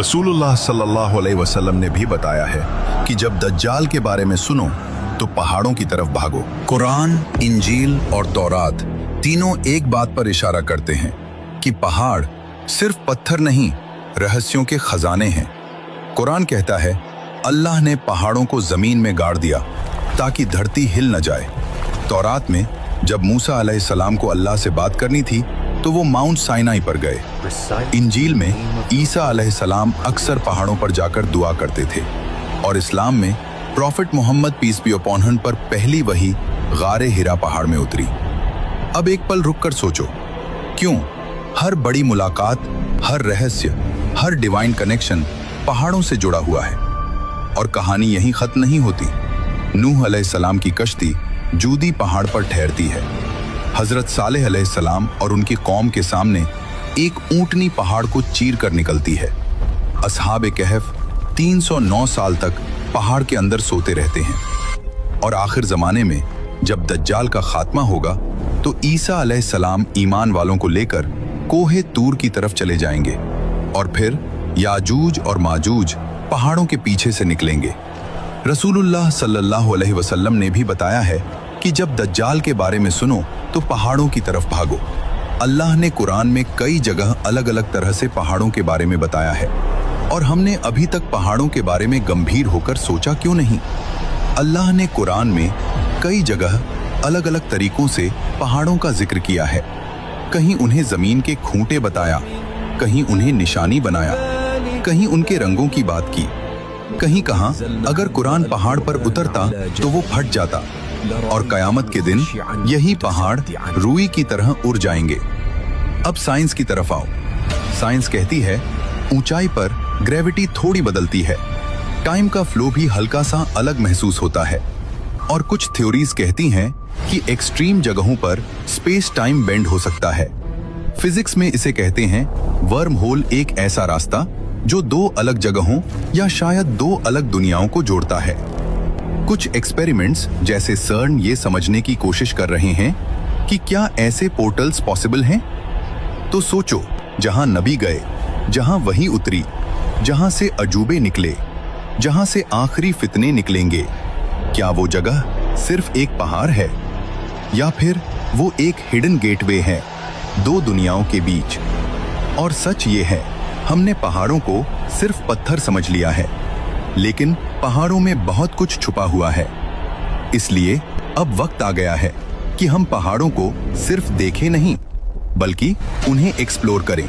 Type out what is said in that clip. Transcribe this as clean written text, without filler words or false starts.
रसूलुल्लाह सल्लल्लाहु अलैहि वसल्लम ने भी बताया है कि जब दज्जाल के बारे में सुनो तो पहाड़ों की तरफ भागो। कुरान, इंजील और तौरात तीनों एक बात पर इशारा करते हैं कि पहाड़ सिर्फ पत्थर नहीं, रहस्यों के खजाने हैं। कुरान कहता है, अल्लाह ने पहाड़ों को जमीन में गाड़ दिया ताकि धरती हिल न जाए। तौरात में जब मूसा अलैहिस्सलाम को अल्लाह से बात करनी थी तो वो माउंट साइनाई पर गए। इंजील में ईसा अलैहिस्सलाम अक्सर पहाड़ों पर जाकर दुआ करते थे और इस्लाम में prophet Muhammad peace be upon him पर पहली वही गारे हिरा पहाड़ में उतरी। अब एक पल रुककर सोचो, क्यों हर बड़ी मुलाकात, हर रहस्य, हर डिवाइन कनेक्शन पहाड़ों से जुड़ा हुआ है? और कहानी यहीं खत्म नहीं होती। नूह अलैहिस्सलाम की कश्ती जूदी पहाड़ पर ठहरती है। हजरत सालेह अलैहिस्सलाम और उनकी कौम के सामने एक ऊंटनी पहाड़ को चीर कर निकलती है। अस्हाबे कहफ 309 साल तक पहाड़ के अंदर सोते रहते हैं और आखिर जमाने में जब दज्जाल का खात्मा होगा तो ईसा अलैहिस्सलाम ईमान वालों को लेकर कोहे तूर की तरफ चले जाएंगे और फिर याजूज और माजूज पहाड़ों के पीछे से निकलेंगे। रसूलुल्लाह सल्लल्लाहु अलैहि वसल्लम ने भी बताया है कि जब दज्जाल के बारे में सुनो तो पहाड़ों की तरफ भागो। अल्लाह ने कुरान में कई जगह अलग अलग तरह से पहाड़ों के बारे में बताया है और हमने अभी तक पहाड़ों के बारे में गंभीर होकर सोचा क्यों नहीं? अल्लाह ने कुरान में कई जगह अलग अलग तरीकों से पहाड़ों का जिक्र किया है। कहीं उन्हें जमीन के खूंटे बताया, कहीं उन्हें निशानी बनाया, कहीं उनके रंगों की बात की, कहीं कहा अगर कुरान पहाड़ पर उतरता तो वो फट जाता और कयामत के दिन यही पहाड़ रुई की तरह उड़ जाएंगे। अब साइंस की तरफ आओ। साइंस कहती है ऊंचाई पर ग्रेविटी थोड़ी बदलती है, टाइम का फ्लो भी हल्का सा अलग महसूस होता है और कुछ थ्योरीज कहती हैं कि एक्सट्रीम जगहों पर स्पेस टाइम बेंड हो सकता है। फिजिक्स में इसे कहते हैं वर्म होल, एक ऐसा रास्ता जो दो अलग जगहों या शायद दो अलग दुनियाओं को जोड़ता है। कुछ एक्सपेरिमेंट्स जैसे सर्न ये समझने की कोशिश कर रहे हैं कि क्या ऐसे पोर्टल्स पॉसिबल हैं। तो सोचो, जहां नबी गए, जहां वही उतरी, जहां से अजूबे निकले, जहां से आखिरी फितने निकलेंगे, क्या वो जगह सिर्फ एक पहाड़ है या फिर वो एक हिडन गेटवे है दो दुनियाओं के बीच? और सच ये है, हमने पहाड़ों को सिर्फ पत्थर समझ लिया है, लेकिन पहाड़ों में बहुत कुछ छुपा हुआ है। इसलिए अब वक्त आ गया है कि हम पहाड़ों को सिर्फ देखें नहीं, बल्कि उन्हें एक्सप्लोर करें।